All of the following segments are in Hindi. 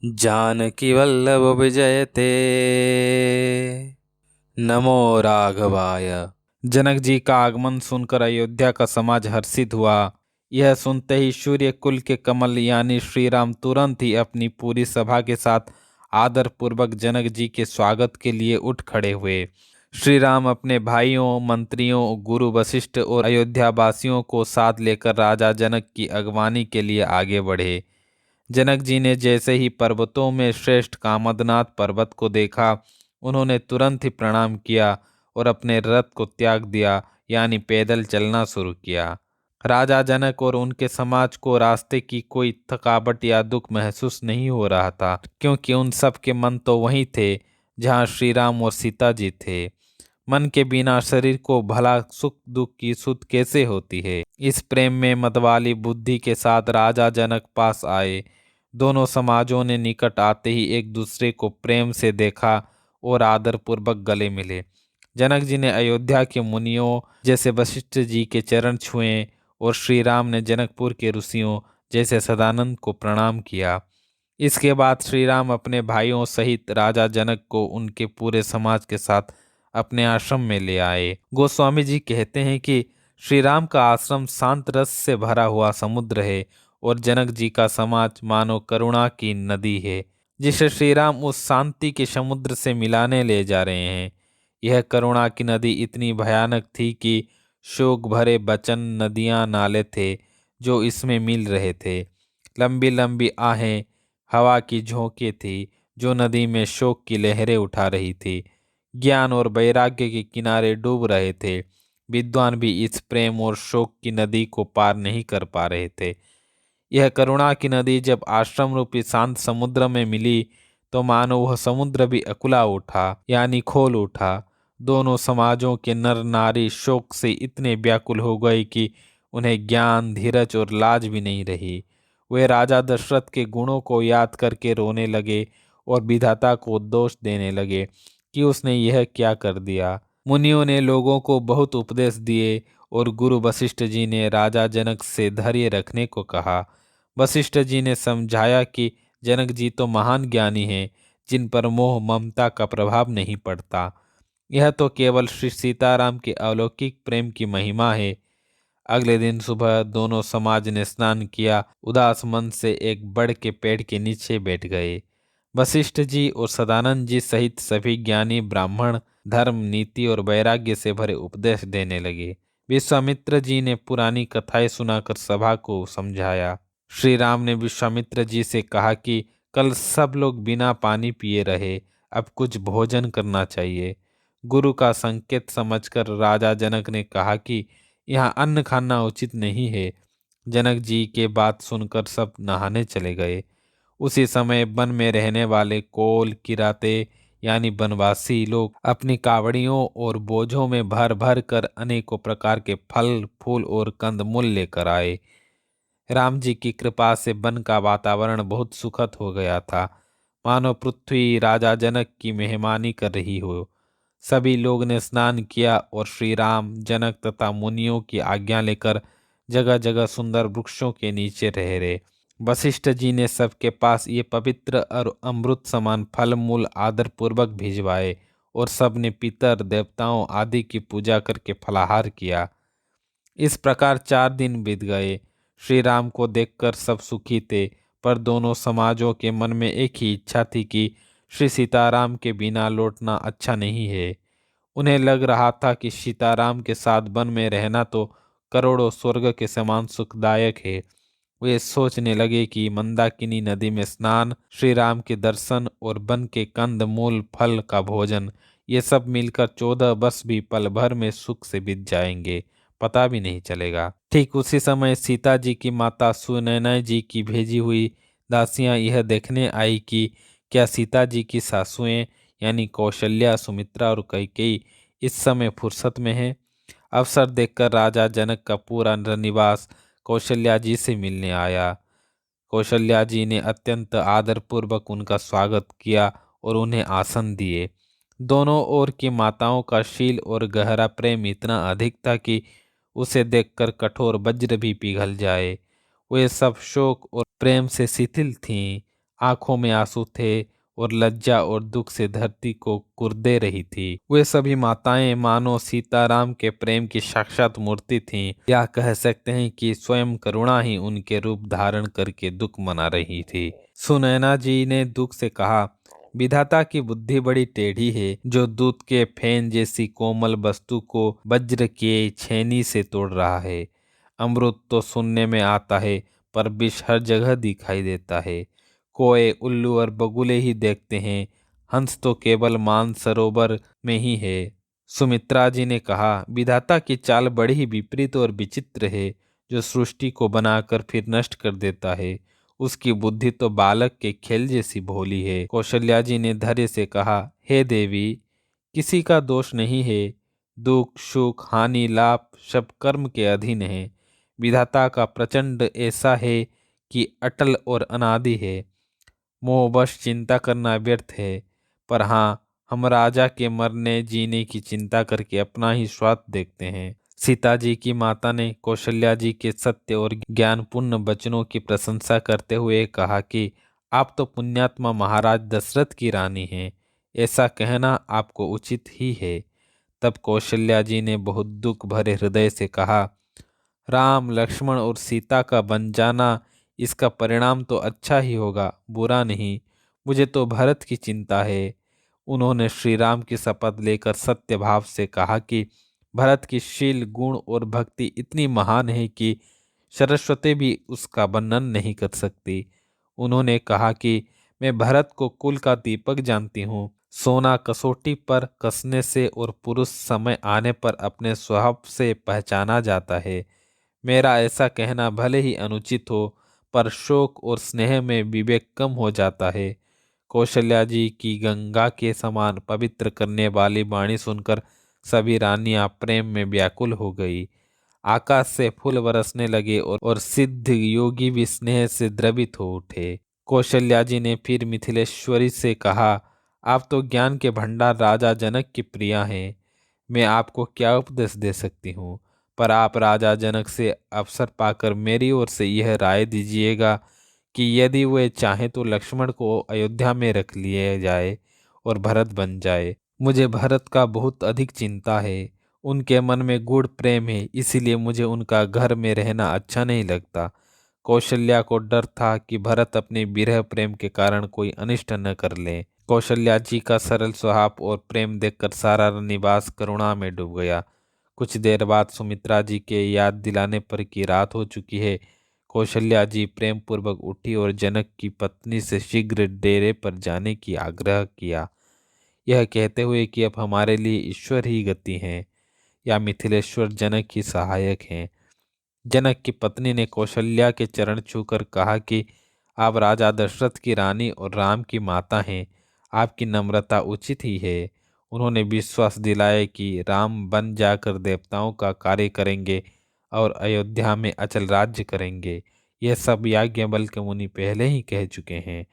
जानकी वल्लभ विजयते। नमो राघवाय। जनक जी का आगमन सुनकर अयोध्या का समाज हर्षित हुआ। यह सुनते ही सूर्य कुल के कमल यानी श्री राम तुरंत ही अपनी पूरी सभा के साथ आदर पूर्वक जनक जी के स्वागत के लिए उठ खड़े हुए। श्री राम अपने भाइयों, मंत्रियों, गुरु वशिष्ठ और अयोध्या वासियों को साथ लेकर राजा जनक की अगवानी के लिए आगे बढ़े। जनक जी ने जैसे ही पर्वतों में श्रेष्ठ कामदनाथ पर्वत को देखा, उन्होंने तुरंत ही प्रणाम किया और अपने रथ को त्याग दिया, यानी पैदल चलना शुरू किया। राजा जनक और उनके समाज को रास्ते की कोई थकावट या दुख महसूस नहीं हो रहा था, क्योंकि उन सब के मन तो वहीं थे जहाँ श्री राम और सीता जी थे। मन के बिना शरीर को भला सुख दुख की सुध कैसे होती है। इस प्रेम में मतवाली बुद्धि के साथ राजा जनक पास आए। दोनों समाजों ने निकट आते ही एक दूसरे को प्रेम से देखा और आदर पूर्वक गले मिले। जनक जी ने अयोध्या के मुनियों जैसे वशिष्ठ जी के चरण छुए और श्री राम ने जनकपुर के ऋषियों जैसे सदानंद को प्रणाम किया। इसके बाद श्री राम अपने भाइयों सहित राजा जनक को उनके पूरे समाज के साथ अपने आश्रम में ले आए। गोस्वामी जी कहते हैं कि श्री राम का आश्रम शांत रस से भरा हुआ समुद्र है और जनक जी का समाज मानो करुणा की नदी है, जिसे श्री राम उस शांति के समुद्र से मिलाने ले जा रहे हैं। यह करुणा की नदी इतनी भयानक थी कि शोक भरे बचन नदियां नाले थे जो इसमें मिल रहे थे। लंबी लंबी आहें हवा की झोंके थी जो नदी में शोक की लहरें उठा रही थी। ज्ञान और वैराग्य के किनारे डूब रहे थे। विद्वान भी इस प्रेम और शोक की नदी को पार नहीं कर पा रहे थे। यह करुणा की नदी जब आश्रम रूपी शांत समुद्र में मिली तो मानो वह समुद्र भी अकुला उठा, यानी खोल उठा। दोनों समाजों के नर नारी शोक से इतने व्याकुल हो गए कि उन्हें ज्ञान, धीरज और लाज भी नहीं रही। वे राजा दशरथ के गुणों को याद करके रोने लगे और विधाता को दोष देने लगे कि उसने यह क्या कर दिया। मुनियों ने लोगों को बहुत उपदेश दिए और गुरु वशिष्ठ जी ने राजा जनक से धैर्य रखने को कहा। वशिष्ठ जी ने समझाया कि जनक जी तो महान ज्ञानी हैं, जिन पर मोह ममता का प्रभाव नहीं पड़ता। यह तो केवल श्री सीताराम के अलौकिक प्रेम की महिमा है। अगले दिन सुबह दोनों समाज ने स्नान किया, उदास मन से एक बड़ के पेड़ के नीचे बैठ गए। वशिष्ठ जी और सदानंद जी सहित सभी ज्ञानी ब्राह्मण धर्म, नीति और वैराग्य से भरे उपदेश देने लगे। विश्वामित्र जी ने पुरानी कथाएं सुनाकर सभा को समझाया। श्री राम ने विश्वामित्र जी से कहा कि कल सब लोग बिना पानी पिए रहे, अब कुछ भोजन करना चाहिए। गुरु का संकेत समझकर राजा जनक ने कहा कि यहाँ अन्न खाना उचित नहीं है। जनक जी के बात सुनकर सब नहाने चले गए। उसी समय वन में रहने वाले कोल, किराते यानी वनवासी लोग अपनी कावड़ियों और बोझों में भर भर कर अनेकों प्रकार के फल, फूल और कंदमूल लेकर आए। राम जी की कृपा से वन का वातावरण बहुत सुखद हो गया था, मानो पृथ्वी राजा जनक की मेहमानी कर रही हो। सभी लोग ने स्नान किया और श्री राम, जनक तथा मुनियों की आज्ञा लेकर जगह जगह सुंदर वृक्षों के नीचे रह रहे। वशिष्ठ जी ने सबके पास ये पवित्र और अमृत समान फल मूल आदर पूर्वक भिजवाए और सब ने पितर, देवताओं आदि की पूजा करके फलाहार किया। इस प्रकार 4 दिन बीत गए। श्री राम को देखकर सब सुखी थे, पर दोनों समाजों के मन में एक ही इच्छा थी कि श्री सीताराम के बिना लौटना अच्छा नहीं है। उन्हें लग रहा था कि सीताराम के साथ वन में रहना तो करोड़ों स्वर्ग के समान सुखदायक है। वे सोचने लगे कि मंदाकिनी नदी में स्नान, श्री राम के दर्शन और वन के कंद मूल फल का भोजन, ये सब मिलकर 14 वर्ष भी पल भर में सुख से बीत जाएंगे, पता भी नहीं चलेगा। ठीक उसी समय सीता जी की माता सुनैना जी की भेजी हुई दासियां यह देखने आई कि क्या सीता जी की सासुएं यानी कौशल्या, सुमित्रा और कैकेयी इस समय फुर्सत में है। अवसर देखकर राजा जनक का पूरा निवास कौशल्या जी से मिलने आया। कौशल्या जी ने अत्यंत आदरपूर्वक उनका स्वागत किया और उन्हें आसन दिए। दोनों ओर की माताओं का शील और गहरा प्रेम इतना अधिक था कि उसे देखकर कठोर वज्र भी पिघल जाए। वे सब शोक और प्रेम से शिथिल थीं। आंखों में आंसू थे और लज्जा और दुख से धरती को कुरदे रही थी। वे सभी माताएं मानो सीताराम के प्रेम की साक्षात मूर्ति थीं, या कह सकते हैं कि स्वयं करुणा ही उनके रूप धारण करके दुख मना रही थी। सुनैना जी ने दुख से कहा, विधाता की बुद्धि बड़ी टेढ़ी है, जो दूध के फेन जैसी कोमल वस्तु को वज्र के छेनी से तोड़ रहा है। अमृत तो सुनने में आता है, पर विष हर जगह दिखाई देता है। कोए, उल्लू और बगुले ही देखते हैं, हंस तो केवल मानसरोवर में ही है। सुमित्रा जी ने कहा, विधाता की चाल बड़ी ही विपरीत और विचित्र है, जो सृष्टि को बनाकर फिर नष्ट कर देता है। उसकी बुद्धि तो बालक के खेल जैसी भोली है। कौशल्या जी ने धैर्य से कहा, हे देवी, किसी का दोष नहीं है। दुख सुख हानि लाभ सब कर्म के अधीन है। विधाता का प्रचंड ऐसा है कि अटल और अनादि है। मोहवश चिंता करना व्यर्थ है। पर हाँ, हम राजा के मरने जीने की चिंता करके अपना ही स्वार्थ देखते हैं। सीता जी की माता ने कौशल्या जी के सत्य और ज्ञानपूर्ण वचनों की प्रशंसा करते हुए कहा कि आप तो पुण्यात्मा महाराज दशरथ की रानी हैं। ऐसा कहना आपको उचित ही है। तब कौशल्या जी ने बहुत दुख भरे हृदय से कहा, राम लक्ष्मण और सीता का बन जाना, इसका परिणाम तो अच्छा ही होगा, बुरा नहीं। मुझे तो भरत की चिंता है। उन्होंने श्री राम की शपथ लेकर सत्य भाव से कहा कि भरत की शील गुण और भक्ति इतनी महान है कि सरस्वती भी उसका वर्णन नहीं कर सकती। उन्होंने कहा कि मैं भरत को कुल का दीपक जानती हूँ। सोना कसौटी पर कसने से और पुरुष समय आने पर अपने स्वभाव से पहचाना जाता है। मेरा ऐसा कहना भले ही अनुचित हो, पर शोक और स्नेह में विवेक कम हो जाता है। कौशल्या जी की गंगा के समान पवित्र करने वाली वाणी सुनकर सभी रानियां प्रेम में व्याकुल हो गई। आकाश से फूल बरसने लगे और सिद्ध योगी भी स्नेह से द्रवित हो उठे। कौशल्या जी ने फिर मिथिलेश्वरी से कहा, आप तो ज्ञान के भंडार राजा जनक की प्रिया हैं। मैं आपको क्या उपदेश दे सकती हूँ, पर आप राजा जनक से अवसर पाकर मेरी ओर से यह राय दीजिएगा कि यदि वे चाहें तो लक्ष्मण को अयोध्या में रख लिए जाए और भरत बन जाए। मुझे भरत का बहुत अधिक चिंता है। उनके मन में गूढ़ प्रेम है, इसीलिए मुझे उनका घर में रहना अच्छा नहीं लगता। कौशल्या को डर था कि भरत अपने विरह प्रेम के कारण कोई अनिष्ट न कर ले। कौशल्या जी का सरल स्वभाव और प्रेम देखकर सारा निवास करुणा में डूब गया। कुछ देर बाद सुमित्रा जी के याद दिलाने पर कि रात हो चुकी है, कौशल्या जी प्रेम पूर्वक उठी और जनक की पत्नी से शीघ्र डेरे पर जाने की आग्रह किया, यह कहते हुए कि अब हमारे लिए ईश्वर ही गति हैं, या मिथिलेश्वर जनक ही सहायक हैं। जनक की पत्नी ने कौशल्या के चरण छूकर कहा कि आप राजा दशरथ की रानी और राम की माता हैं, आपकी नम्रता उचित ही है। उन्होंने विश्वास दिलाया कि राम बन जाकर देवताओं का कार्य करेंगे और अयोध्या में अचल राज्य करेंगे। यह सब याज्ञवल्क्य मुनि पहले ही कह चुके हैं।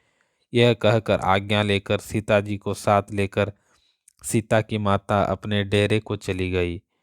यह कहकर आज्ञा लेकर सीता जी को साथ लेकर सीता की माता अपने डेरे को चली गई।